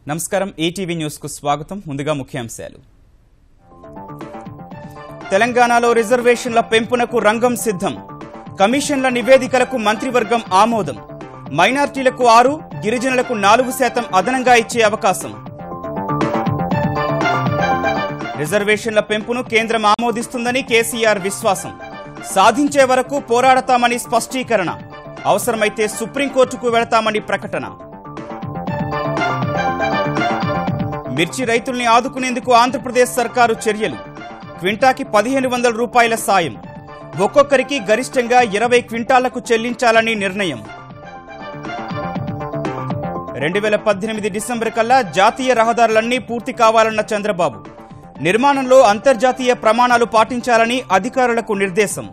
నమస్కారం ETV news కు స్వాగతం. ముందుగా ముఖ్యాంశాలు. తెలంగాణలో రిజర్వేషన్ల పెంపునకు రంగం సిద్ధం. కమిషన్ల నివేదికలకు మంత్రివర్గం ఆమోదం. మైనార్టీలకు 6, గిరిజనులకు 4% అదనంగా ఇచ్చే అవకాశం. రిజర్వేషన్ల పెంపును కేంద్రం ఆమోదిస్తుందని కేసీఆర్ విశ్వాసం. సాధించే వరకు పోరాడతామని స్పష్టీకరణ. అవసరమైతే సుప్రీంకోర్టుకు వెళతామని ప్రకటన. మిర్చి రైతుల్ని ఆదుకునేందుకు ఆంధ్రప్రదేశ్ సర్కారు చర్యలు. క్వింటాకి 1500 రూపాయల సాయం. ఒక్కొక్కరికి గరిష్టంగా 20 క్వింటాలకు చెల్లించాలని నిర్ణయం. 2018 డిసెంబర్ కల్లా జాతీయ రహదారులన్నీ పూర్తి కావాలన్న చంద్రబాబు. నిర్మాణంలో అంతర్జాతీయ ప్రమాణాలు పాటించాలని అధికారులకు నిర్దేశం.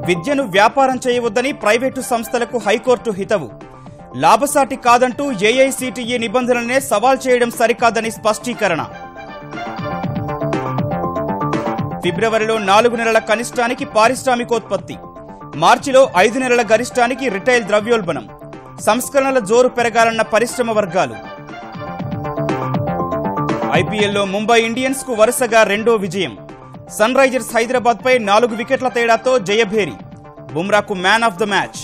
విద్యను వ్యాపారం చేయవద్దని ప్రైవేటు సంస్థలకు హైకోర్టు హితవు. లాభసాటి కాదంటూ ఏఐసీటీఈ నిబంధనలనే సవాల్ చేయడం సరికాదని స్పష్టీకరణ. ఫిబ్రవరిలో 4 నెలల కనిష్టానికి పారిశ్రామికోత్పత్తి. మార్చిలో 5 నెలల గరిష్టానికి రిటైల్ ద్రవ్యోల్బణం. సంస్కరణల జోరు పెరగాలన్న పరిశ్రమ వర్గాలు. ఐపీఎల్లో ముంబై ఇండియన్స్ కు వరుసగా రెండో విజయం. సన్ రైజర్స్ హైదరాబాద్ పై 4 వికెట్ల తేడాతో జయభేరి. బుమ్రాకు మ్యాన్ ఆఫ్ ద మ్యాచ్.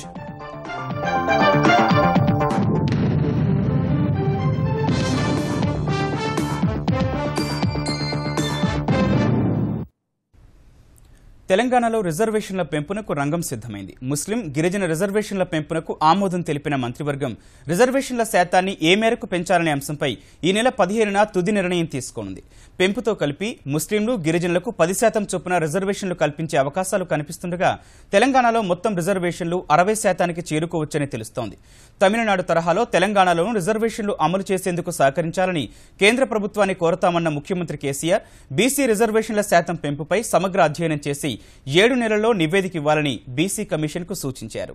తెలంగాణలో రిజర్వేషన్ల పెంపునకు రంగం సిద్ధమైంది. ముస్లిం, గిరిజన రిజర్వేషన్ల పెంపునకు ఆమోదం తెలిపిన మంత్రివర్గం రిజర్వేషన్ల శాతాన్ని ఏ మేరకు పెంచాలనే అంశంపై ఈ నెల 15న తుది నిర్ణయం తీసుకోనుంది. పెంపుతో కలిపి ముస్లింలు, గిరిజనులకు 10% చొప్పున రిజర్వేషన్లు కల్పించే అవకాశాలు కనిపిస్తుండగా తెలంగాణలో మొత్తం రిజర్వేషన్లు 60% చేరుకోవచ్చని తెలుస్తోంది. తమిళనాడు తరహాలో తెలంగాణలోనూ రిజర్వేషన్లు అమలు చేసేందుకు సహకరించాలని కేంద్ర ప్రభుత్వాన్ని కోరతామన్న ముఖ్యమంత్రి కేసీఆర్ బీసీ రిజర్వేషన్ల శాతం పెంపుపై సమగ్ర అధ్యయనం చేసి 7 నెలల్లో నివేదిక ఇవ్వాలని బీసీ కమిషన్ కు సూచించారు.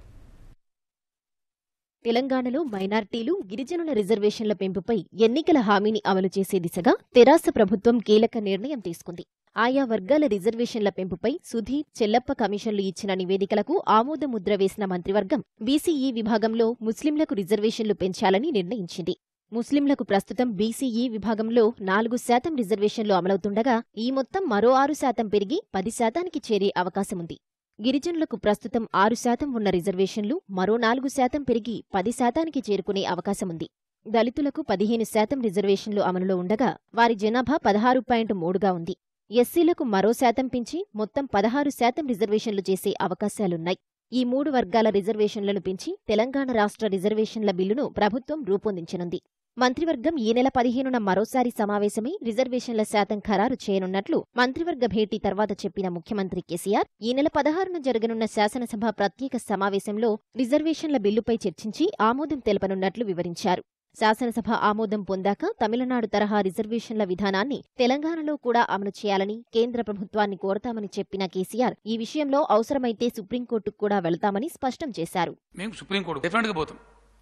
తెలంగాణలో మైనార్టీలు, గిరిజనుల రిజర్వేషన్ల పెంపుపై ఎన్నికల హామీని అమలు చేసే దిశగా తెరాస ప్రభుత్వం కీలక నిర్ణయం తీసుకుంది. ఆయా వర్గాల రిజర్వేషన్ల పెంపుపై సుధీర్, చెల్లప్ప కమిషన్లు ఇచ్చిన నివేదికలకు ఆమోదముద్ర వేసిన మంత్రివర్గం బీసీఈ విభాగంలో ముస్లింలకు రిజర్వేషన్లు పెంచాలని నిర్ణయించింది. ముస్లింలకు ప్రస్తుతం బీసీఈ విభాగంలో 4% రిజర్వేషన్లు అమలవుతుండగా ఈ మొత్తం మరో 6% పెరిగి 10%కి చేరే అవకాశముంది. గిరిజనులకు ప్రస్తుతం 6% ఉన్న రిజర్వేషన్లు మరో 4% పెరిగి 10%కి చేరుకునే అవకాశముంది. దళితులకు 15% రిజర్వేషన్లు అమలులో ఉండగా వారి జనాభా 16.3గా ఉంది. ఎస్సీలకు మరో శాతం పెంచి మొత్తం 16% రిజర్వేషన్లు చేసే అవకాశాలున్నాయి. ఈ 3 వర్గాల రిజర్వేషన్లను పెంచి తెలంగాణ రాష్ట్ర రిజర్వేషన్ల బిల్లును ప్రభుత్వం రూపొందించనుంది. మంత్రివర్గం ఈ నెల 15న మరోసారి సమావేశమై రిజర్వేషన్ల శాతం ఖరారు చేయనున్నట్లు మంత్రివర్గ భేటీ తర్వాత చెప్పిన ముఖ్యమంత్రి కేసీఆర్ ఈ నెల 16న జరగనున్న శాసనసభ ప్రత్యేక సమావేశంలో రిజర్వేషన్ల బిల్లుపై చర్చించి ఆమోదం తెలపనున్నట్లు వివరించారు. శాసనసభ ఆమోదం పొందాక తమిళనాడు తరహా రిజర్వేషన్ల విధానాన్ని తెలంగాణలో కూడా అమలు చేయాలని కేంద్ర ప్రభుత్వాన్ని కోరతామని చెప్పిన కేసీఆర్ ఈ విషయంలో అవసరమైతే సుప్రీంకోర్టుకు కూడా వెళతామని స్పష్టం చేశారు. మేము సుప్రీంకోర్టు డెఫినెట్గా పోతాం.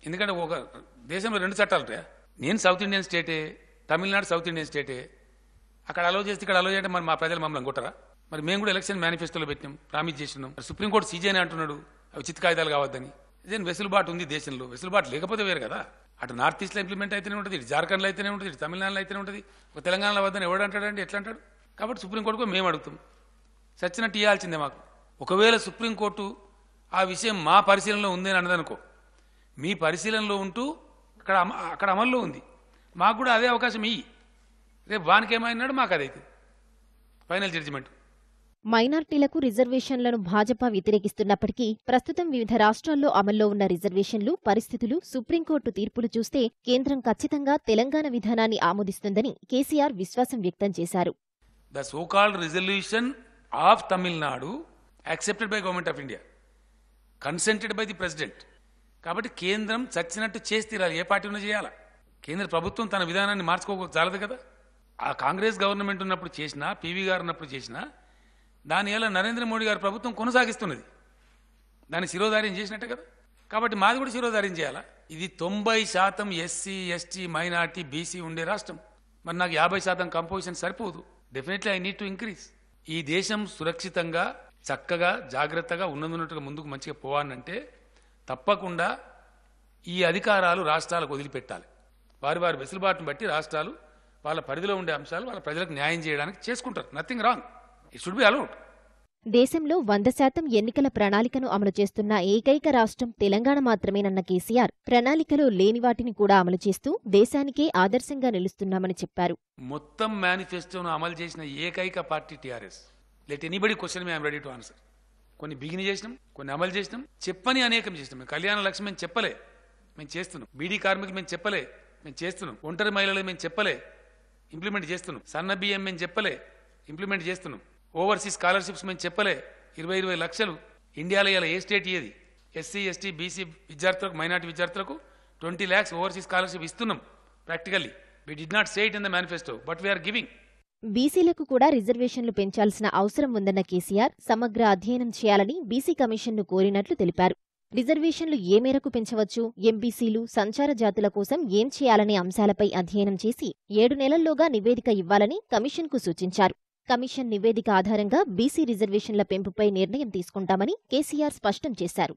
ఎందుకంటే ఒక దేశంలో 2 చట్టాలు. నేను సౌత్ ఇండియన్ స్టేటే, తమిళనాడు సౌత్ ఇండియన్ స్టేటే. అక్కడ అలో చేస్తే ఇక్కడ అలో చేయంటే మరి మా ప్రజలు మమ్మల్ని కొట్టరా? మరి మేము కూడా ఎలక్షన్ మేనిఫెస్టోలో పెట్టినాం, ప్రామిస్ చేసినాం. సుప్రీంకోర్టు సీజేనే అంటున్నాడు అవి చిత్తు కాగితాలు కావద్దని. ఇదే వెసులుబాటు ఉంది దేశంలో. వెసులుబాటు లేకపోతే వేరు కదా. అటు నార్త్ ఈస్ట్లో ఇంప్లిమెంట్ అయితేనే ఉంటుంది, ఇటు జార్ఖండ్లో అయితేనే ఉంటుంది, ఇటు తమిళనాడులో అయితేనే ఉంటుంది. ఒక తెలంగాణలో వద్దని ఎవడు అంటాడండి? ఎట్లా అంటాడు? కాబట్టి సుప్రీంకోర్టుకు మేము అడుగుతాం. సచ్చినట్టు ఇవ్వాల్సిందే మాకు. ఒకవేళ సుప్రీంకోర్టు ఆ విషయం మా పరిశీలనలో ఉందని అన్నదనుకో, మీ పరిశీలనలో ఉంటూ అక్కడ అమల్లో ఉంది, మాకు కూడా అదే అవకాశం ఇయ్యి. రేపు వానికేమైనాడు మాకు అదైతే ఫైనల్ జడ్జిమెంట్. మైనార్టీలకు రిజర్వేషన్లను భాజపా వ్యతిరేకిస్తున్నప్పటికీ ప్రస్తుతం వివిధ రాష్ట్రాల్లో అమల్లో ఉన్న రిజర్వేషన్లు, పరిస్థితులు, సుప్రీంకోర్టు తీర్పులు చూస్తే కేంద్రం ఖచ్చితంగా తెలంగాణ విధానాన్ని ఆమోదిస్తుందని కేసీఆర్ విశ్వాసం వ్యక్తం చేశారు. The so called resolution of Tamil Nadu accepted by government of India, consented by the president. కాబట్టి కేంద్రం చచ్చినట్టు చేసి తీరాలి. ఏ పార్టీ ఉన్నా చేయాలా? కేంద్ర ప్రభుత్వం తన విధానాన్ని మార్చుకోగలదు కదా. ఆ కాంగ్రెస్ గవర్నమెంట్ ఉన్నప్పుడు చేసినా, పీవీ గారు ఉన్నప్పుడు చేసినా దానివల్ల నరేంద్ర మోడీ గారి ప్రభుత్వం కొనసాగిస్తున్నది. దాన్ని శిరోధార్యం చేసినట్టే కదా. కాబట్టి మాది కూడా శిరోధార్యం చేయాలా? ఇది 90% ఎస్సీ, ఎస్టీ, మైనార్టీ, బీసీ ఉండే రాష్ట్రం. మరి నాకు 50% కంపోజిషన్ సరిపోదు. Definitely I need to increase. ఈ దేశం సురక్షితంగా, చక్కగా, జాగ్రత్తగా ఉన్నట్టుగా ముందుకు మంచిగా పోవాలంటే తప్పకుండా ఈ అధికారాలు రాష్ట్రాలకు వదిలిపెట్టాలి. వారి వారి వెసులుబాటును బట్టి రాష్ట్రాలు వాళ్ళ పరిధిలో ఉండే అంశాలు వాళ్ళ ప్రజలకు న్యాయం చేయడానికి చేసుకుంటారు. Nothing wrong, it should be allowed. దేశంలో 100% ఎన్నికల ప్రణాళికను అమలు చేస్తున్న ఏకైక రాష్ట్రం తెలంగాణ మాత్రమేనన్న కేసీఆర్ ప్రణాళికలో లేని వాటిని కూడా అమలు చేస్తూ దేశానికే ఆదర్శంగా నిలుస్తున్నామని చెప్పారు. మొత్తం మేనిఫెస్టోను అమలు చేసిన ఏకైక party TRS. Let anybody question me I'm ready to answer. కొన్ని బిగిన్ చేసినాం, కొన్ని అమలు చేసినాం, చెప్పని అనేకం చేసినాం. మేము కళ్యాణ లక్ష్యం మేము చెప్పలే, మేము చేస్తున్నాం. బీడీ కార్మికులు మేము చెప్పలే, మేము చేస్తున్నాం. ఒంటరి మహిళలు మేము చెప్పలే, ఇంప్లిమెంట్ చేస్తున్నాం. సన్న బియ్యం మేము చెప్పలే, ఇంప్లిమెంట్ చేస్తున్నాం. ఓవర్సీస్ స్కాలర్షిప్స్ మేము చెప్పలే, 20 లక్షలు. ఇండియాలో ఇలా ఏ స్టేట్ ఏది? ఎస్సీ ఎస్టీ బీసీ విద్యార్థులకు, మైనార్టీ విద్యార్థులకు 20 lakhs ఓవర్సీస్ స్కాలర్షిప్ ఇస్తున్నాం. Practically we did not say it in the manifesto, but we are giving. బీసీలకు కూడా రిజర్వేషన్లు పెంచాల్సిన అవసరం ఉందన్న కేసీఆర్ సమగ్ర అధ్యయనం చేయాలని బీసీ కమిషన్ను కోరినట్లు తెలిపారు. రిజర్వేషన్లు ఏ మేరకు పెంచవచ్చు, ఎంబీసీలు, సంచార జాతుల కోసం ఏం చేయాలనే అంశాలపై అధ్యయనం చేసి 7 నెలల్లోగా నివేదిక ఇవ్వాలని కమిషన్కు సూచించారు. కమిషన్ నివేదిక ఆధారంగా బీసీ రిజర్వేషన్ల పెంపుపై నిర్ణయం తీసుకుంటామని కేసీఆర్ స్పష్టం చేశారు.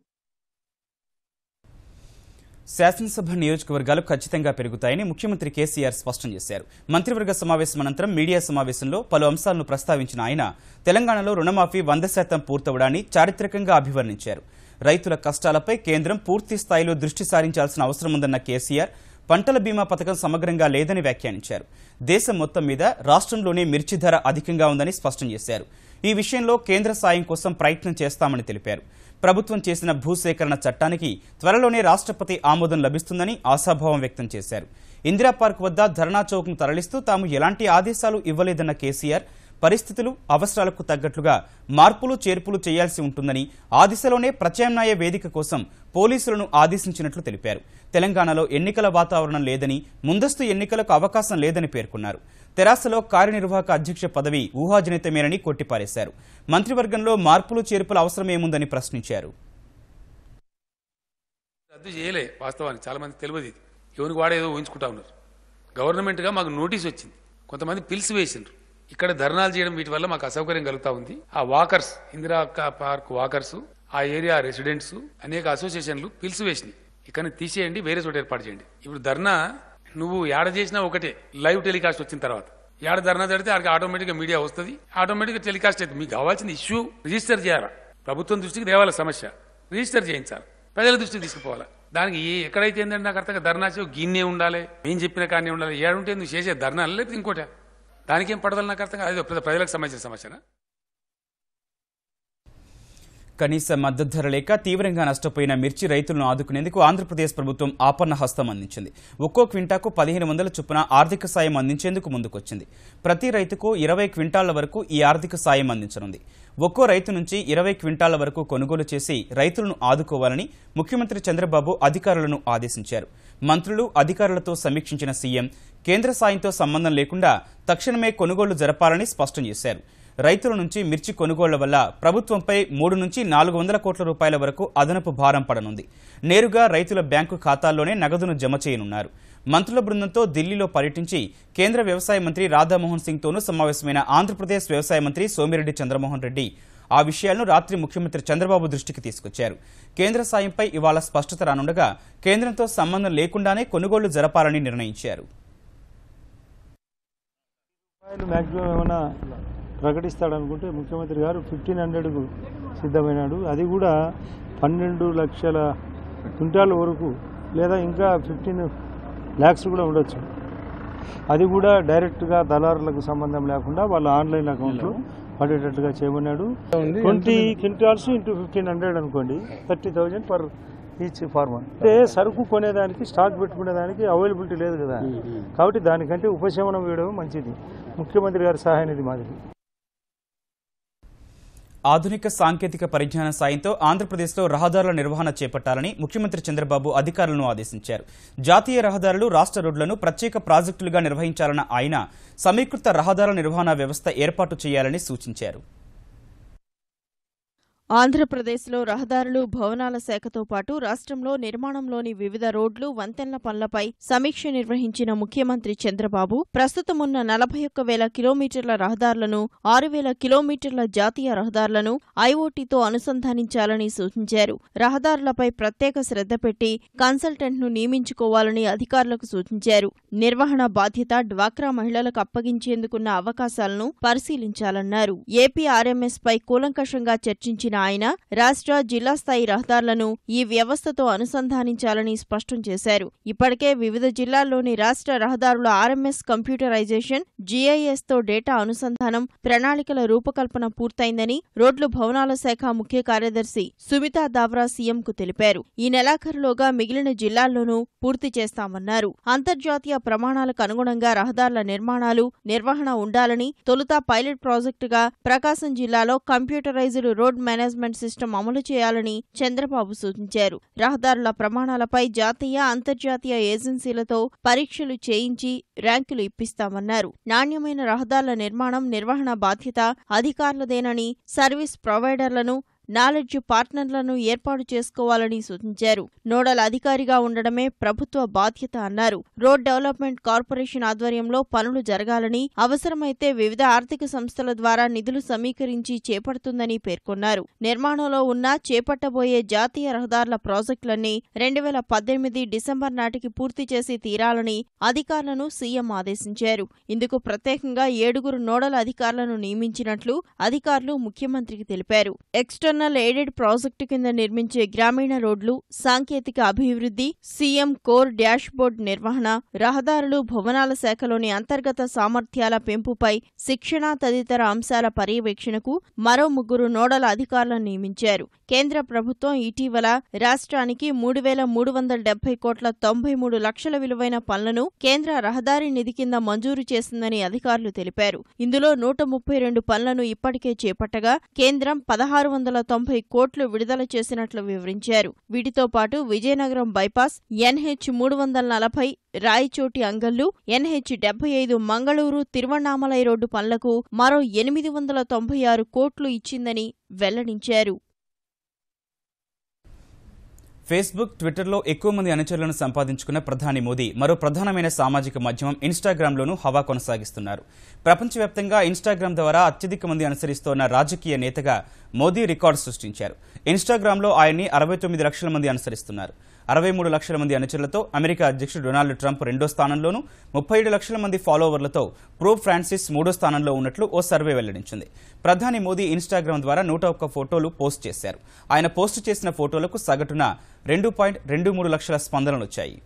శాసనసభ నియోజకవర్గాలు ఖచ్చితంగా పెరుగుతాయని ముఖ్యమంత్రి కేసీఆర్ స్పష్టం చేశారు. మంత్రివర్గ సమావేశం అనంతరం మీడియా సమావేశంలో పలు అంశాలను ప్రస్తావించిన ఆయన తెలంగాణలో రుణమాఫీ 100% పూర్తవడాన్ని చారిత్రకంగా అభివర్ణించారు. రైతుల కష్టాలపై కేంద్రం పూర్తి స్థాయిలో దృష్టి సారించాల్సిన అవసరం ఉందన్న కేసీఆర్ పంటల బీమా పథకం సమగ్రంగా లేదని వ్యాఖ్యానించారు. దేశం మొత్తం మీద రాష్ట్రంలోనే మిర్చి ధర అధికంగా ఉందని స్పష్టం చేశారు. ఈ విషయంలో కేంద్ర సాయం కోసం ప్రయత్నం చేస్తామని తెలిపారు. ప్రభుత్వం చేసిన భూసేకరణ చట్టానికి త్వరలోనే రాష్ట్రపతి ఆమోదం లభిస్తుందని ఆశాభావం వ్యక్తం చేశారు. ఇందిరా పార్క్ వద్ద ధర్నా చౌక్ను తరలిస్తూ తాము ఎలాంటి ఆదేశాలు ఇవ్వలేదన్న కేసీఆర్ పరిస్థితులు, అవసరాలకు తగ్గట్లుగా మార్పులు చేర్పులు చేయాల్సి ఉంటుందని, ఆ దిశలోనే ప్రత్యామ్నాయ వేదిక కోసం పోలీసులను ఆదేశించినట్లు తెలిపారు. తెలంగాణలో ఎన్నికల వాతావరణం లేదని, ముందస్తు ఎన్నికలకు అవకాశం లేదని పేర్కొన్నారు. తెరాసలో కార్యనిర్వాహక అధ్యక్ష పదవి ఊహాజనితమేనని కొట్టిపారేశారు. మంత్రివర్గంలో మార్పులు చేర్పుల అవసరమేముందని ప్రశ్నించారు. రద్దు చేయలే, వాస్తవానికి చాలా మంది తెలియదు. ఎవరికి వాడేదో ఊహించుకుంటా ఉన్నారు. గవర్నమెంట్గా మాకు నోటీస్ వచ్చింది, కొంతమంది పిలిచి వేసిండ్రు. ఇక్కడ ధర్నాలు చేయడం వీటి వల్ల మాకు అసౌకర్యం కలుగుతా ఉంది. ఆ వాకర్స్, ఇందిరా పార్క్ వాకర్స్, ఆ ఏరియా రెసిడెంట్స్, అనేక అసోసియేషన్లు పిలిచి వేసినాయి. ఇక్కడ తీసేయండి, వేరే చోట ఏర్పాటు చేయండి. ఇప్పుడు ధర్నా నువ్వు ఏడ చేసినా ఒకటే, లైవ్ టెలికాస్ట్ వచ్చిన తర్వాత ఏడ ధర్నా జరిగితే అక్కడికి ఆటోమేటిక్గా మీడియా వస్తుంది, ఆటోమేటిక్గా టెలికాస్ట్ అవుతుంది. మీకు కావాల్సిన ఇష్యూ రిజిస్టర్ చేయాలా, ప్రభుత్వం దృష్టికి దేవాల సమస్య రిజిస్టర్ చేయించాలి, ప్రజల దృష్టికి తీసుకుపోవాలా. దానికి ఎక్కడైతే ఏంటంటే నాకు అర్థంగా ధర్నా చేయ గిన్నే ఉండాలి, మేము చెప్పిన కానీ ఉండాలి. ఏడుంటే నువ్వు చేసే ధర్నా లేకపోతే ఇంకోట, దానికి ఏం పడదలు నాకు అర్థంగా. అది ప్రజలకు సంబంధించిన సమస్యనా? కనీస మద్దతు ధర లేక తీవ్రంగా నష్టపోయిన మిర్చి రైతులను ఆదుకునేందుకు ఆంధ్రప్రదేశ్ ప్రభుత్వం ఆపన్న హస్తం అందించింది. ఒక్కో క్వింటాకు 1500 చొప్పున ఆర్థిక సాయం అందించేందుకు ముందుకొచ్చింది. ప్రతి రైతుకు 20 క్వింటాళ్ల వరకు ఈ ఆర్థిక సాయం అందించనుంది. ఒక్కో రైతు నుంచి 20 క్వింటాళ్ల వరకు కొనుగోలు చేసి రైతులను ఆదుకోవాలని ముఖ్యమంత్రి చంద్రబాబు అధికారులను ఆదేశించారు. మంత్రులు, అధికారులతో సమీక్షించిన సీఎం కేంద్ర సాయంతో సంబంధం లేకుండా తక్షణమే కొనుగోళ్లు జరపాలని స్పష్టం చేశారు. రైతుల నుంచి మిర్చి కొనుగోళ్ల వల్ల ప్రభుత్వంపై 3 నుంచి 400 కోట్ల రూపాయల వరకు అదనపు భారం పడనుంది. నేరుగా రైతుల బ్యాంకు ఖాతాల్లోనే నగదును జమ చేయనున్నారు. మంత్రుల బృందంతో ఢిల్లీలో పర్యటించి కేంద్ర వ్యవసాయ మంత్రి రాధామోహన్ సింగ్తోనూ సమావేశమైన ఆంధ్రప్రదేశ్ వ్యవసాయ మంత్రి సోమిరెడ్డి చంద్రమోహన్ రెడ్డి ఆ విషయాలను రాత్రి ముఖ్యమంత్రి చంద్రబాబు దృష్టికి తీసుకొచ్చారు. కేంద్ర సాయంపై ఇవాళ స్పష్టత రానుండగా కేంద్రంతో సంబంధం లేకుండానే కొనుగోళ్లు జరపాలని నిర్ణయించారు. ప్రకటిస్తాడనుకుంటే ముఖ్యమంత్రి గారు 1500కు సిద్ధమైనాడు. అది కూడా 12 లక్షల క్వింటాల వరకు, లేదా ఇంకా 15 lakhs కూడా ఉండొచ్చు. అది కూడా డైరెక్ట్గా దళారులకు సంబంధం లేకుండా వాళ్ళ ఆన్లైన్ అకౌంట్లో పడేటట్టుగా చేయమన్నాడు. 20 క్వింటాల్స్ ఇంటూ 1500 అనుకోండి, 30,000 పర్ ఈచ్ ఫార్మర్. అంటే సరుకు కొనేదానికి, స్టాక్ పెట్టుకునేదానికి అవైలబిలిటీ లేదు కదా, కాబట్టి దానికంటే ఉపశమనం ఇవ్వడం మంచిది. ముఖ్యమంత్రి గారి సహాయ నిధి మాదిరి ఆధునిక సాంకేతిక పరిజ్ఞానం సాయంతో ఆంధ్రప్రదేశ్లో రహదారుల నిర్వహణ చేపట్టాలని ముఖ్యమంత్రి చంద్రబాబు అధికారులను ఆదేశించారు. జాతీయ రహదారులు, రాష్ట్ర రోడ్లను ప్రత్యేక ప్రాజెక్టులుగా నిర్వహించాలన్న ఆయన సమీకృత రహదారుల నిర్వహణ వ్యవస్థ ఏర్పాటు చేయాలని సూచించారు. ఆంధ్రప్రదేశ్లో రహదారులు, భవనాల శాఖతో పాటు రాష్ట్రంలో నిర్మాణంలోని వివిధ రోడ్లు, వంతెనల పనులపై సమీక్ష నిర్వహించిన ముఖ్యమంత్రి చంద్రబాబు ప్రస్తుతమున్న 41,000 కిలోమీటర్ల రహదారులను, 6,000 కిలోమీటర్ల జాతీయ రహదారులను ఐఓటీతో అనుసంధానించాలని సూచించారు. రహదారులపై ప్రత్యేక శ్రద్ధ పెట్టి కన్సల్టెంట్ను నియమించుకోవాలని అధికారులకు సూచించారు. నిర్వహణ బాధ్యత డ్వాక్రా మహిళలకు అప్పగించేందుకున్న అవకాశాలను పరిశీలించాలన్నారు. ఏపీ ఆర్ఎంఎస్ పై కూలంకషంగా చర్చించిన ఆయన రాష్ట్ర, జిల్లా స్థాయి రహదారులను ఈ వ్యవస్థతో అనుసంధానించాలని స్పష్టం చేశారు. ఇప్పటికే వివిధ జిల్లాల్లోని రాష్ట్ర రహదారుల ఆర్ఎంఎస్ కంప్యూటరైజేషన్, జీఐఎస్తో డేటా అనుసంధానం, ప్రణాళికల రూపకల్పన పూర్తయిందని రోడ్లు, భవనాల శాఖ ముఖ్య కార్యదర్శి సుమితా దావ్రా సీఎంకు తెలిపారు. ఈ నెలాఖరులోగా మిగిలిన జిల్లాల్లోనూ పూర్తి చేస్తామన్నారు. అంతర్జాతీయ ప్రమాణాలకు అనుగుణంగా రహదారుల నిర్మాణాలు, నిర్వహణ ఉండాలని తొలుత పైలట్ ప్రాజెక్టుగా ప్రకాశం జిల్లాలో కంప్యూటరైజ్డ్ రోడ్ మేనేజ్మెంట్ సిస్టమ్ అమలు చేయాలని చంద్రబాబు సూచించారు. రహదారుల ప్రమాణాలపై జాతీయ, అంతర్జాతీయ ఏజెన్సీలతో పరీక్షలు చేయించి ర్యాంకులు ఇప్పిస్తామన్నారు. నాణ్యమైన రహదారుల నిర్మాణం, నిర్వహణ బాధ్యత అధికారులదేనని, సర్వీస్ ప్రొవైడర్లను, నాలెడ్జ్ పార్ట్నర్లను ఏర్పాటు చేసుకోవాలని సూచించారు. నోడల్ అధికారిగా ఉండడమే ప్రభుత్వ బాధ్యత అన్నారు. రోడ్ డెవలప్మెంట్ కార్పొరేషన్ ఆధ్వర్యంలో పనులు జరగాలని, అవసరమైతే వివిధ ఆర్థిక సంస్థల ద్వారా నిధులు సమీకరించి చేపడుతుందని పేర్కొన్నారు. నిర్మాణంలో ఉన్న, చేపట్టబోయే జాతీయ రహదారుల ప్రాజెక్టులన్నీ 2018 డిసెంబర్ నాటికి పూర్తి చేసి తీరాలని అధికారులను సీఎం ఆదేశించారు. ఇందుకు ప్రత్యేకంగా 7 నోడల్ అధికారులను నియమించినట్లు అధికారులు ముఖ్యమంత్రికి తెలిపారు. ఎక్స్టర్నల్ ఎయిడెడ్ ప్రాజెక్టు కింద నిర్మించే గ్రామీణ రోడ్లు, సాంకేతిక అభివృద్ధి, సీఎం కోర్ డాష్బోర్డ్ నిర్వహణ, రహదారులు, భవనాల శాఖలోని అంతర్గత సామర్థ్యాల పెంపుపై శిక్షణ తదితర అంశాల పర్యవేక్షణకు మరో 3 నోడల్ అధికారులను నియమించారు. కేంద్ర ప్రభుత్వం ఇటీవల రాష్ట్రానికి 3,370 కోట్ల 93 లక్షల విలువైన పనులను కేంద్ర రహదారి నిధి కింద మంజూరు చేసిందని అధికారులు తెలిపారు. ఇందులో 132 పనులను ఇప్పటికే చేపట్టగా కేంద్రం 1,690 కోట్లు విడుదల చేసినట్లు వివరించారు. వీటితో పాటు Vizianagaram bypass, NH340 Rayachoti Angallu, NH75 Mangaluru Tiruvannamalai road పనులకు మరో 896 కోట్లు ఇచ్చిందని వెల్లడించారు. ఫేస్బుక్, ట్విట్టర్లో ఎక్కువ మంది అనుచరులను సంపాదించుకున్న ప్రధాని మోదీ మరో ప్రధానమైన సామాజిక మాధ్యమం ఇన్స్టాగ్రామ్లోనూ హవా కొనసాగిస్తున్నారు. ప్రపంచవ్యాప్తంగా ఇన్స్టాగ్రామ్ ద్వారా అత్యధిక మంది అనుసరిస్తోన్న రాజకీయ నేతగా మోదీ రికార్డు సృష్టించారు. ఇన్స్టాగ్రామ్లో ఆయన్ని 69 లక్షల మంది అనుసరిస్తున్నారు. 63 లక్షల మంది అనుచరులతో అమెరికా అధ్యక్షుడు డొనాల్డ్ ట్రంప్ 2వ స్థానంలోనూ, 37 లక్షల మంది ఫాలోవర్లతో పోప్ ఫ్రాన్సిస్ 3వ స్థానంలో ఉన్నట్లు ఓ సర్వే వెల్లడించింది. ప్రధాని మోదీ ఇన్స్టాగ్రామ్ ద్వారా 101 ఫోటోలు పోస్ట్ చేశారు. ఆయన పోస్టు చేసిన ఫోటోలకు సగటున 2.23 లక్షల స్పందనలు వచ్చాయి.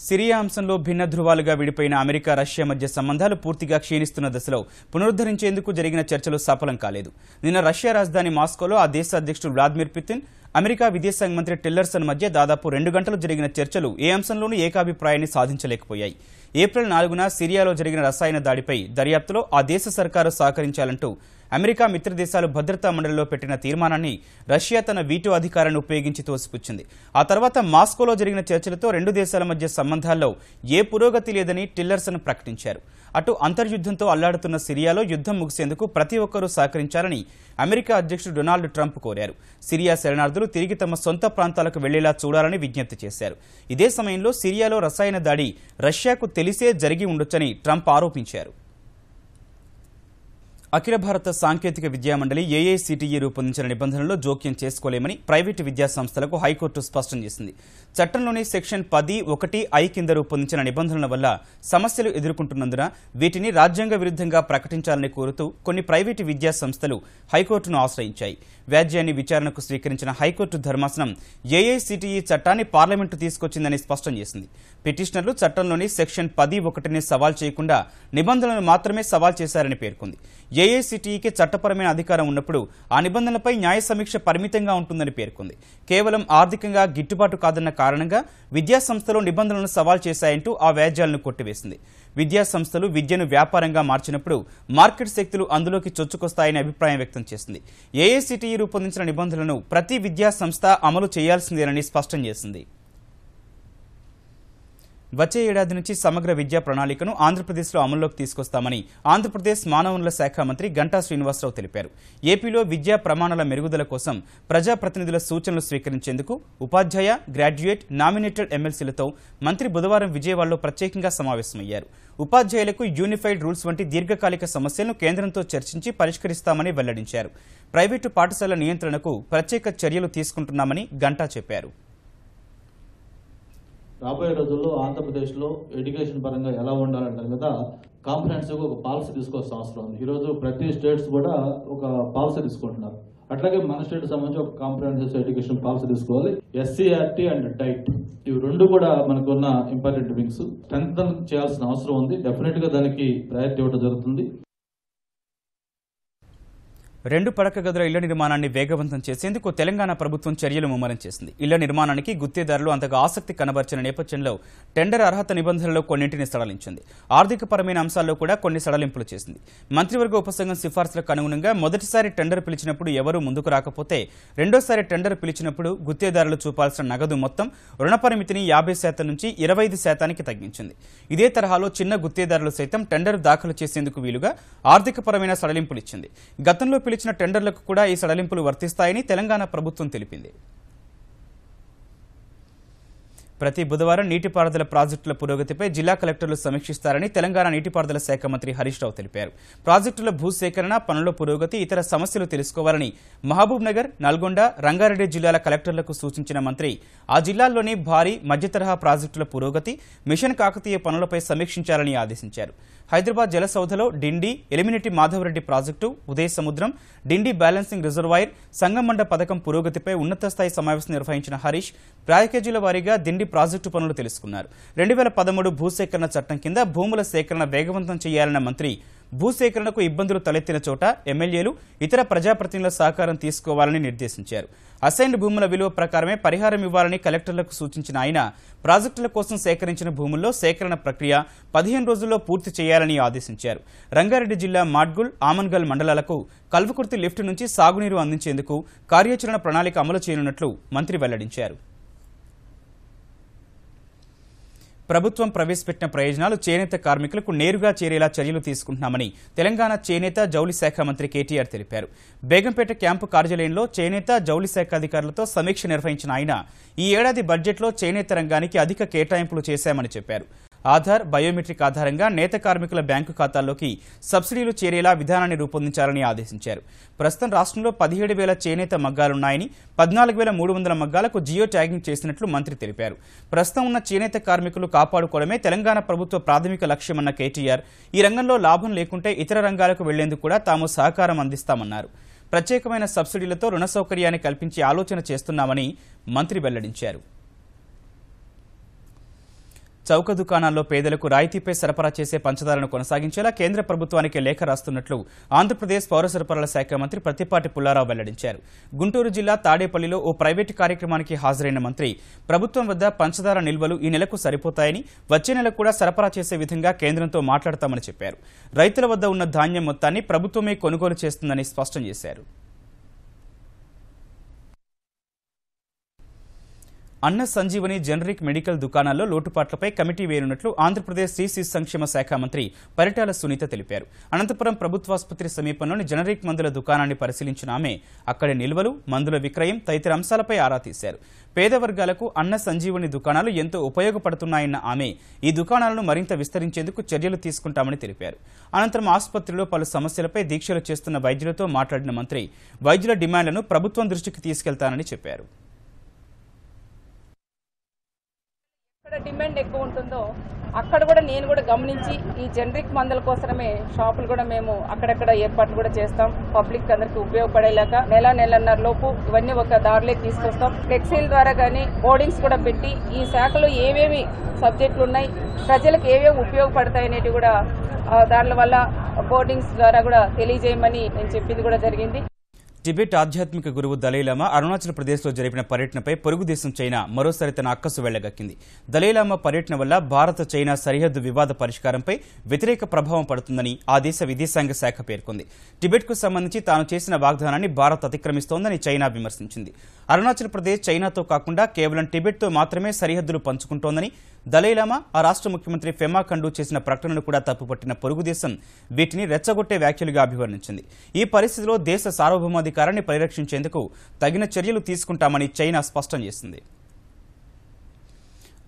సిరియా అంశంలో భిన్న ధృవాలుగా విడిపోయిన అమెరికా, రష్యా మధ్య సంబంధాలు పూర్తిగా క్షీణిస్తున్న దశలో పునరుద్ధరించేందుకు జరిగిన చర్చలు సఫలం కాలేదు. నిన్న రష్యా రాజధాని మాస్కోలో ఆ దేశ అధ్యక్షుడు వ్లాదిమిర్ పుతిన్, అమెరికా విదేశాంగ మంత్రి టిల్లర్సన్ మధ్య దాదాపు 2 గంటలు జరిగిన చర్చలు ఏ అంశంలోనూ ఏకాభిప్రాయాన్ని సాధించలేకపోయాయి. ఏప్రిల్ 4న సిరియాలో జరిగిన రసాయన దాడిపై దర్యాప్తులో ఆ దేశ సర్కారు సహకరించాలంటూ అమెరికా మిత్రదేశాలు భద్రతా మండలిలో పెట్టిన తీర్మానాన్ని రష్యా తన వీటో అధికారాన్ని ఉపయోగించి తోసిపుచ్చింది. ఆ తర్వాత మాస్కోలో జరిగిన చర్చలతో 2 దేశాల మధ్య సంబంధాల్లో ఏ పురోగతి లేదని టిల్లర్సన్ ప్రకటించారు. అటు అంతర్యుద్ధంతో అల్లాడుతున్న సిరియాలో యుద్ధం ముగిసేందుకు ప్రతి ఒక్కరూ సహకరించాలని అమెరికా అధ్యక్షుడు డొనాల్డ్ ట్రంప్ కోరారు. సిరియా శరణార్థులు తిరిగి తమ సొంత ప్రాంతాలకు వెళ్లేలా చూడాలని విజ్ఞప్తి చేశారు. ఇదే సమయంలో సిరియాలో రసాయన దాడి రష్యాకు తెలిసే జరిగి ఉండొచ్చని ట్రంప్ ఆరోపించారు. అఖిల భారత సాంకేతిక విద్యా మండలి ఏఐసిటిఈ రూపొందించిన నిబంధనల్లో జోక్యం చేసుకోలేమని ప్రైవేటు విద్యా సంస్థలకు హైకోర్టు స్పష్టం చేసింది. చట్టంలోని సెక్షన్ 10(1)(i) కింద రూపొందించిన నిబంధనల వల్ల సమస్యలు ఎదుర్కొంటున్నందున వీటిని రాజ్యాంగ విరుద్ధంగా ప్రకటించాలని కోరుతూ కొన్ని ప్రైవేటు విద్యా సంస్థలు హైకోర్టును ఆశ్రయించాయి. వ్యాజ్యాన్ని విచారణకు స్వీకరించిన హైకోర్టు ధర్మాసనం ఏఐసిటిఈ చట్టాన్ని పార్లమెంటు తీసుకొచ్చిందని స్పష్టం చేసింది. పిటిషనర్లు చట్టంలోని సెక్షన్ 10(1)ని సవాల్ చేయకుండా నిబంధనలను మాత్రమే సవాల్ చేశారని పేర్కొంది. ఏఐసిటిఈకి చట్టపరమైన అధికారం ఉన్నప్పుడు ఆ నిబంధనలపై న్యాయ సమీక్ష పరిమితంగా ఉంటుందని పేర్కొంది. కేవలం ఆర్థికంగా గిట్టుబాటు కాదన్న కారణంగా విద్యాసంస్థలు నిబంధనలను సవాల్ చేశాయంటూ ఆ వ్యాజ్యాలను కొట్టివేసింది. విద్యాసంస్థలు విద్యను వ్యాపారంగా మార్చినప్పుడు మార్కెట్ శక్తులు అందులోకి చొచ్చుకొస్తాయని అభిప్రాయం వ్యక్తం చేసింది. ఏఐసిటిఈ రూపొందించిన నిబంధనలను ప్రతి విద్యాసంస్థ అమలు చేయాల్సిందేనని స్పష్టం చేసింది. వచ్చే ఏడాది నుంచి సమగ్ర విద్యా ప్రణాళికను ఆంధ్రప్రదేశ్లో అమల్లోకి తీసుకొస్తామని ఆంధ్రప్రదేశ్ మానవ వనరుల శాఖ మంత్రి గంటా శ్రీనివాసరావు తెలిపారు. ఏపీలో విద్యా ప్రమాణాల మెరుగుదల కోసం ప్రజాప్రతినిధుల సూచనలు స్వీకరించేందుకు ఉపాధ్యాయ, గ్రాడ్యుయేట్, నామినేటెడ్ ఎమ్మెల్సీలతో మంత్రి బుధవారం విజయవాడలో ప్రత్యేకంగా సమావేశమయ్యారు. ఉపాధ్యాయులకు యూనిఫైడ్ రూల్స్ వంటి దీర్ఘకాలిక సమస్యలను కేంద్రంతో చర్చించి పరిష్కరిస్తామని వెల్లడించారు. ప్రైవేటు పాఠశాలల నియంత్రణకు ప్రత్యేక చర్యలు తీసుకుంటున్నామని గంటా చెప్పారు. రాబోయే రోజుల్లో ఆంధ్రప్రదేశ్లో ఎడ్యుకేషన్ పరంగా ఎలా ఉండాలంటారు కదా, కాంప్రహెన్సివ్గా ఒక పాలసీ తీసుకోవాల్సిన అవసరం ఉంది. ఈరోజు ప్రతి స్టేట్స్ కూడా ఒక పాలసీ తీసుకుంటున్నారు. అట్లాగే మన స్టేట్ సంబంధించి ఒక కాంప్రహెన్సివ్ ఎడ్యుకేషన్ పాలసీ తీసుకోవాలి. ఎస్సీఆర్టీ అండ్ డైట్ ఇవి రెండు కూడా మనకున్న ఇంపార్టెంట్ వింగ్స్ స్ట్రెంగ్ చేయాల్సిన అవసరం ఉంది. డెఫినెట్ గా దానికి ప్రయత్నం ఇవ్వడం జరుగుతుంది. 2 పడక గదుల ఇళ్ల నిర్మాణాన్ని వేగవంతం చేసేందుకు తెలంగాణ ప్రభుత్వం చర్యలు ముమ్మరం చేసింది. ఇళ్ల నిర్మాణానికి గుత్తేదారులు అంతగా ఆసక్తి కనబర్చిన నేపథ్యంలో టెండర్ అర్హత నిబంధనల్లో కొన్నింటిని సడలించింది. ఆర్థికపరమైన అంశాల్లో కూడా కొన్ని సడలింపులు చేసింది. మంత్రివర్గ ఉపసంఘం సిఫార్సులకు అనుగుణంగా మొదటిసారి టెండర్ పిలిచినప్పుడు ఎవరూ ముందుకు రాకపోతే రెండోసారి టెండర్ పిలిచినప్పుడు గుత్తేదారులు చూపాల్సిన నగదు మొత్తం రుణ పరిమితిని 50% నుంచి 25% తగ్గించింది. ఇదే తరహాలో చిన్న గుత్తేదారులు సైతం టెండర్ దాఖలు చేసేందుకు వీలుగా ఆర్థికపరమైన సడలింపులు ఇచ్చింది. గతంలో పిలిచిన టెండర్లకు కూడా ఈ సడలింపులు వర్తిస్తాయని తెలంగాణ ప్రభుత్వం తెలిపింది. ప్రతి బుధవారం నీటిపారుదల ప్రాజెక్టుల పురోగతిపై జిల్లా కలెక్టర్లు సమీక్షిస్తారని తెలంగాణ నీటిపారుదల శాఖ మంత్రి హరీష్ రావు తెలిపారు. ప్రాజెక్టుల భూసేకరణ, పనుల పురోగతి, ఇతర సమస్యలు తెలుసుకోవాలని మహబూబ్ నగర్, నల్గొండ, రంగారెడ్డి జిల్లాల కలెక్టర్లకు సూచించిన మంత్రి ఆ జిల్లాల్లోని భారీ, మధ్యతరహా ప్రాజెక్టుల పురోగతి, మిషన్ కాకతీయ పనులపై సమీక్షించాలని ఆదేశించారు. హైదరాబాద్ జలసౌధలో డిండి, ఎలిమినేటి మాధవరెడ్డి ప్రాజెక్టు, ఉదయ సముద్రం, డిండి బ్యాలెన్సింగ్ రిజర్వాయర్, సంగమండ పథకం పురోగతిపై ఉన్నతస్థాయి సమావేశం నిర్వహించిన హరీష్ ప్యాకేజీల వారీగా డిండి ప్రాజెక్టు పనులు తెలుసుకున్నారు. 2013 భూసేకరణ చట్టం కింద భూముల సేకరణ వేగవంతం చేయాలన్న మంత్రి భూసేకరణకు ఇబ్బందులు తలెత్తిన చోట ఎమ్మెల్యేలు, ఇతర ప్రజాప్రతినిధుల సహకారం తీసుకోవాలని నిర్దేశించారు. అసైన్డ్ భూముల విలువ ప్రకారమే పరిహారం ఇవ్వాలని కలెక్టర్లకు సూచించిన ఆయన ప్రాజెక్టుల కోసం సేకరించిన భూముల్లో సేకరణ ప్రక్రియ 15 రోజుల్లో పూర్తి చేయాలని ఆదేశించారు. రంగారెడ్డి జిల్లా మాడ్గుల్, ఆమన్గల్ మండలాలకు కల్వకుర్తి లిఫ్ట్ నుంచి సాగునీరు అందించేందుకు కార్యాచరణ ప్రణాళిక అమలు చేయనున్నట్లు మంత్రి వెల్లడించారు. ప్రభుత్వం ప్రవేశపెట్టిన ప్రయోజనాలు చేనేత కార్మికులకు నేరుగా చేరేలా చర్యలు తీసుకుంటున్నామని తెలంగాణ చేనేత, జౌళి శాఖ మంత్రి కేటీఆర్ తెలిపారు. బేగంపేట క్యాంపు కార్యాలయంలో చేనేత, జౌళి శాఖ అధికారులతో సమీక్ష నిర్వహించిన ఆయన ఈ ఏడాది బడ్జెట్లో చేనేత రంగానికి అధిక కేటాయింపులు చేశామని చెప్పారు. ఆధార్, బయోమెట్రిక్ ఆధారంగా నేత కార్మికుల బ్యాంకు ఖాతాల్లోకి సబ్సిడీలు చేరేలా విధానాన్ని రూపొందించాలని ఆదేశించారు. ప్రస్తుతం రాష్ట్రంలో 17,000 చేనేత మగ్గాలున్నాయని 14,300 మగ్గాలకు జియో ట్యాగింగ్ చేసినట్లు మంత్రి తెలిపారు. ప్రస్తుతం ఉన్న చేనేత కార్మికులు కాపాడుకోవడమే తెలంగాణ ప్రభుత్వ ప్రాథమిక లక్ష్యమన్న కేటీఆర్ ఈ రంగంలో లాభం లేకుంటే ఇతర రంగాలకు వెళ్లేందుకు కూడా తాము సహకారం అందిస్తామన్నారు. ప్రత్యేకమైన సబ్సిడీలతో రుణ సౌకర్యాన్ని కల్పించే ఆలోచన చేస్తున్నామని మంత్రి వెల్లడించారు. చౌక దుకాణాల్లో పేదలకు రాయితీపై సరఫరా చేసే పంచదారను కొనసాగించేలా కేంద్ర ప్రభుత్వానికి లేఖ రాస్తున్నట్లు ఆంధ్రప్రదేశ్ పౌర సరఫరాల శాఖ మంత్రి ప్రత్తిపాటి పుల్లారావు వెల్లడించారు. గుంటూరు జిల్లా తాడేపల్లిలో ఓ ప్రైవేటు కార్యక్రమానికి హాజరైన మంత్రి ప్రభుత్వం వద్ద పంచదార నిల్వలు ఈ నెలకు సరిపోతాయని, వచ్చే నెలకు కూడా సరఫరా చేసే విధంగా కేంద్రంతో మాట్లాడతామని చెప్పారు. రైతుల వద్ద ఉన్న ధాన్యం మొత్తాన్ని ప్రభుత్వమే కొనుగోలు చేస్తుందని స్పష్టం చేశారు. అన్న సంజీవని జనరిక్ మెడికల్ దుకాణాల్లో లోటుపాట్లపై కమిటీ వేయనున్నట్లు ఆంధ్రప్రదేశ్ శ్రీ సంక్షేమ శాఖ మంత్రి పరిటాల సునీత తెలిపారు. అనంతపురం ప్రభుత్వాసుపత్రి సమీపంలోని జనరిక్ మందుల దుకాణాన్ని పరిశీలించిన ఆమె అక్కడి నిల్వలు, మందుల విక్రయం తదితర అంశాలపై ఆరా తీశారు. పేద వర్గాలకు అన్న సంజీవని దుకాణాలు ఎంతో ఉపయోగపడుతున్నాయన్న ఆమె ఈ దుకాణాలను మరింత విస్తరించేందుకు చర్యలు తీసుకుంటామని తెలిపారు. అనంతరం ఆసుపత్రిలో పలు సమస్యలపై దీక్షలు చేస్తున్న వైద్యులతో మాట్లాడిన మంత్రి వైద్యుల డిమాండ్లను ప్రభుత్వం దృష్టికి తీసుకెళ్తానని చెప్పారు. డిమాండ్ ఎక్కువ ఉంటుందో అక్కడ కూడా నేను కూడా గమనించి ఈ జనరిక్ మందుల కోసమే షాపులు కూడా మేము అక్కడక్కడ ఏర్పాట్లు కూడా చేస్తాం. పబ్లిక్ అందరికి ఉపయోగపడేలాగా నెలన్నర లోపు ఇవన్నీ ఒక దారిలోకి తీసుకొస్తాం. ఫ్లెక్సీల ద్వారా కానీ బోర్డింగ్స్ కూడా పెట్టి ఈ శాఖలో ఏవేమి సబ్జెక్టులు ఉన్నాయి, ప్రజలకు ఏవేమి ఉపయోగపడతాయి అనేవి కూడా దాని వల్ల బోర్డింగ్స్ ద్వారా కూడా తెలియజేయమని నేను చెప్పింది కూడా జరిగింది. టిబెట్ ఆధ్యాత్మిక గురువు దలైలామా అరుణాచల్ ప్రదేశ్లో జరిపిన పర్యటనపై పొరుగు దేశం చైనా మరోసారి తన అక్కసు వెళ్లగక్కింది. దలైలామా పర్యటన వల్ల భారత్ చైనా సరిహద్దు వివాద పరిష్కారంపై వ్యతిరేక ప్రభావం పడుతుందని ఆ దేశ విదేశాంగ శాఖ పేర్కొంది. టిబెట్కు సంబంధించి తాను చేసిన వాగ్దానాన్ని భారత్ అతిక్రమిస్తోందని చైనా విమర్శించింది. అరుణాచల్ ప్రదేశ్ చైనాతో కాకుండా కేవలం టిబెట్తో మాత్రమే సరిహద్దులు పంచుకుంటోందని, దలైలామా, ఆ రాష్ట్ర ముఖ్యమంత్రి ఫెమా ఖండు చేసిన ప్రకటనను కూడా తప్పుపట్టిన పొరుగు దేశం వీటిని రెచ్చగొట్టే వ్యాఖ్యలుగా అభివర్ణించింది. ఈ పరిస్థితిలో దేశ సార్వభౌమాధికారాన్ని పరిరక్షించేందుకు తగిన చర్యలు తీసుకుంటామని చైనా స్పష్టం చేసింది.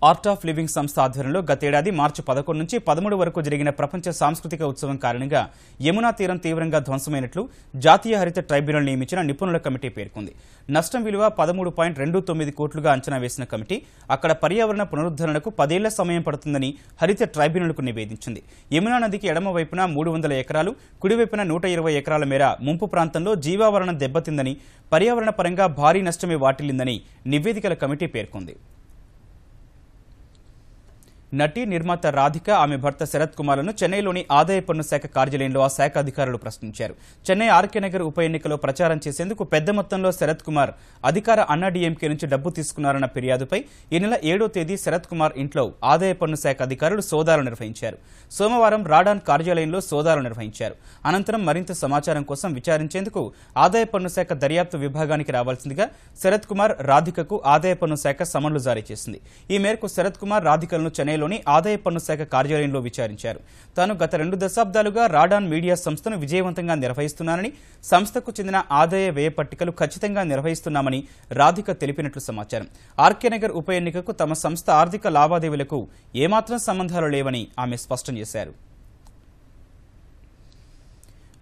ఆర్ట్ ఆఫ్ లివింగ్ సంస్థ ఆధ్వర్యంలో గతేడాది మార్చి 11 నుంచి 13 వరకు జరిగిన ప్రపంచ సాంస్కృతిక ఉత్సవం కారణంగా యమునా తీరం తీవ్రంగా ధ్వంసమైనట్లు జాతీయ హరిత ట్రైబ్యునల్ నియమించిన నిపుణుల కమిటీ పేర్కొంది. నష్టం విలువ 13.29 కోట్లుగా అంచనా వేసిన కమిటీ అక్కడ పర్యావరణ పునరుద్ధరణకు 10 ఏళ్ల సమయం పడుతుందని హరిత ట్రైబ్యునల్కు నివేదించింది. యమునా నదికి ఎడమ వైపున 300 ఎకరాలు, కుడివైపున 120 ఎకరాల మేర ముంపు ప్రాంతంలో జీవావరణం దెబ్బతిందని, పర్యావరణ పరంగా భారీ నష్టమే వాటిల్లిందని నివేదికల కమిటీ పేర్కొంది. నటి నిర్మాత రాధిక, ఆమె భర్త శరత్ కుమార్లను చెన్నైలోని ఆదాయ పన్ను శాఖ కార్యాలయంలో ఆ శాఖ అధికారులు ప్రశ్నించారు. చెన్నై ఆర్కే నగర్ ఉప ఎన్నికలో ప్రచారం చేసేందుకు పెద్ద మొత్తంలో శరత్ కుమార్ అధికార అన్నాడీఎంకే నుంచి డబ్బు తీసుకున్నారన్న ఫిర్యాదుపై ఈ నెల 7వ తేదీ శరత్ కుమార్ ఇంట్లో ఆదాయ పన్ను శాఖ అధికారులు సోదాలు నిర్వహించారు. సోమవారం రాడాన్ కార్యాలయంలో సోదాలు నిర్వహించారు. అనంతరం మరింత సమాచారం కోసం విచారించేందుకు ఆదాయ పన్ను శాఖ దర్యాప్తు విభాగానికి రావాల్సిందిగా శరత్ కుమార్, రాధికకు ఆదాయ పన్ను శాఖ సమన్లు జారీ చేసింది. ఈ మేరకు శరత్ కుమార్, రాధికలను చెన్నైలోని ఆదాయ పన్ను శాఖ కార్యాలయంలో విచారించారు. తాను గత 2 దశాబ్దాలుగా రాడాన్ మీడియా సంస్థను విజయవంతంగా నిర్వహిస్తున్నానని, సంస్థకు చెందిన ఆదాయ వ్యయ పట్టికలు ఖచ్చితంగా నిర్వహిస్తున్నామని రాధిక తెలిపినట్లు సమాచారం. ఆర్కే నగర్ ఉప ఎన్నికకు తమ సంస్థ ఆర్థిక లావాదేవీలకు ఏమాత్రం సంబంధాలు లేవని ఆమె స్పష్టం చేశారు.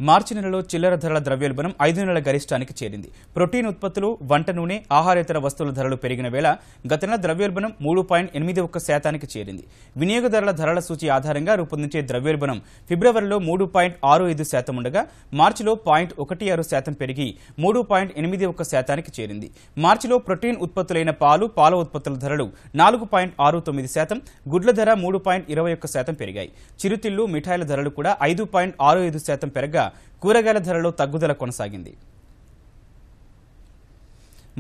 మార్చి నెలలో చిల్లర ధరల ద్రవ్యోల్బణం 5 నెలల గరిష్టానికి చేరింది. ప్రోటీన్ ఉత్పత్తులు, వంట నూనె, ఆహారేతర వస్తువుల ధరలు పెరిగిన వేళ గత నెల ద్రవ్యోల్బణం 3.81% చేరింది. వినియోగదారుల ధరల సూచి ఆధారంగా రూపొందించే ద్రవ్యోల్బణం ఫిబ్రవరిలో 3.65% ఉండగా మార్చిలో 0.16% పెరిగి 3.81% చేరింది. మార్చిలో ప్రోటీన్ ఉత్పత్తులైన పాలు, పాల ఉత్పత్తుల ధరలు 4.69%, గుడ్ల ధర 3.21% పెరిగాయి. చిరుతిళ్లు, మిఠాయిల ధరలు కూడా 5.65% పెరగా కూరగాయల ధరలో తగ్గుదల కొనసాగింది.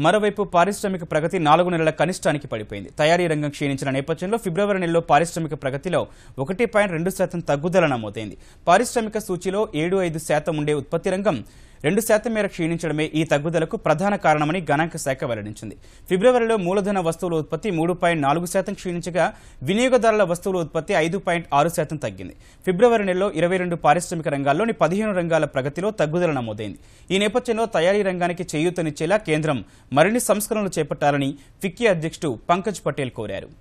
మరోవైపు పారిశ్రామిక ప్రగతి 4 నెలల కనిష్టానికి పడిపోయింది. తయారీ రంగం క్షీణించిన నేపథ్యంలో ఫిబ్రవరి నెలలో పారిశ్రామిక ప్రగతిలో 1.2% తగ్గుదల నమోదైంది. పారిశ్రామిక సూచీలో 7.5% ఉండే ఉత్పత్తి రంగం 2% మేర క్షీణించడమే ఈ తగ్గుదలకు ప్రధాన కారణమని గణాంక శాఖ వెల్లడించింది. ఫిబ్రవరిలో మూలధన వస్తువుల ఉత్పత్తి 3.4% క్షీణించగా వినియోగదారుల వస్తువుల ఉత్పత్తి 5.6% తగ్గింది. ఫిబ్రవరి నెలలో 22 పారిశ్రామిక రంగాల్లోని 15 రంగాల ప్రగతిలో తగ్గుదల నమోదైంది. ఈ నేపథ్యంలో తయారీ రంగానికి చేయూతనిచ్చేలా కేంద్రం మరిన్ని సంస్కరణలు చేపట్టాలని ఫిక్కీ అధ్యక్షుడు పంకజ్ పటేల్ కోరారు.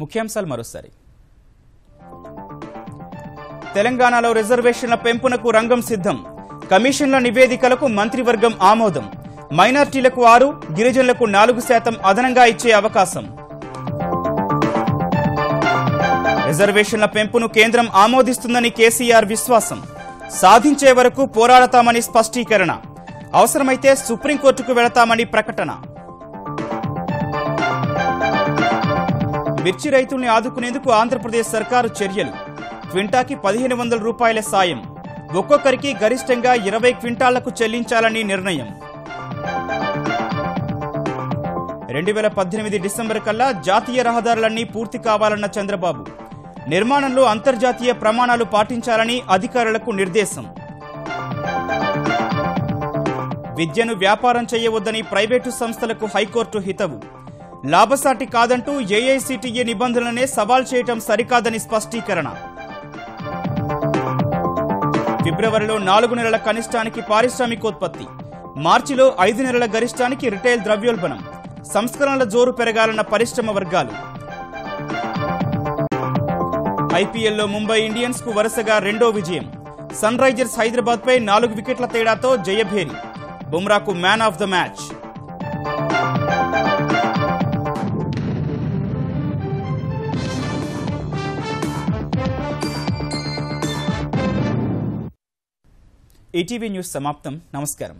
ముఖ్యాంశాలు మరోసారి. తెలంగాణలో రిజర్వేషన్ల పెంపునకు రంగం సిద్ధం. కమిషన్ల నివేదికలకు మంత్రివర్గం ఆమోదం. మైనార్టీలకు 6, గిరిజనులకు 4% అదనంగా ఇచ్చే అవకాశం. రిజర్వేషన్ల పెంపును కేంద్రం ఆమోదిస్తుందని కేసీఆర్ విశ్వాసం. సాధించే వరకు పోరాడతామని స్పష్టీకరణ. అవసరమైతే సుప్రీంకోర్టుకు వెళతామని ప్రకటన. మిర్చి రైతుల్ని ఆదుకునేందుకు ఆంధ్రప్రదేశ్ సర్కారు చర్యలు. క్వింటాకి 1500 రూపాయల సాయం. ఒక్కొక్కరికి గరిష్టంగా 20 క్వింటాళ్లకు చెల్లించాలని నిర్ణయం. 2018 డిసెంబర్ కల్లా జాతీయ రహదారులన్నీ పూర్తి కావాలన్న చంద్రబాబు. నిర్మాణంలో అంతర్జాతీయ ప్రమాణాలు పాటించాలని అధికారులకు నిర్దేశం. విద్యను వ్యాపారం చేయవద్దని ప్రైవేటు సంస్థలకు హైకోర్టు హితవు. లాభసాటి కాదంటూ ఏఐసిటిఈ నిబంధనలనే సవాల్ చేయటం సరికాదని స్పష్టీకరణ. ఫిబ్రవరిలో 4 నెలల కనిష్టానికి పారిశ్రామికోత్పత్తి. మార్చిలో 5 నెలల గరిష్టానికి రిటైల్ ద్రవ్యోల్బణం. సంస్కరణల జోరు పెరగాలన్న పరిశ్రమ వర్గాలు. ఐపీఎల్లో ముంబై ఇండియన్స్ కు వరుసగా 2వ విజయం. సన్ రైజర్స్ హైదరాబాద్ పై 4 వికెట్ల తేడాతో జయభేరి. బుమ్రాకు man of the match. ETV news సమాప్తం. నమస్కారం.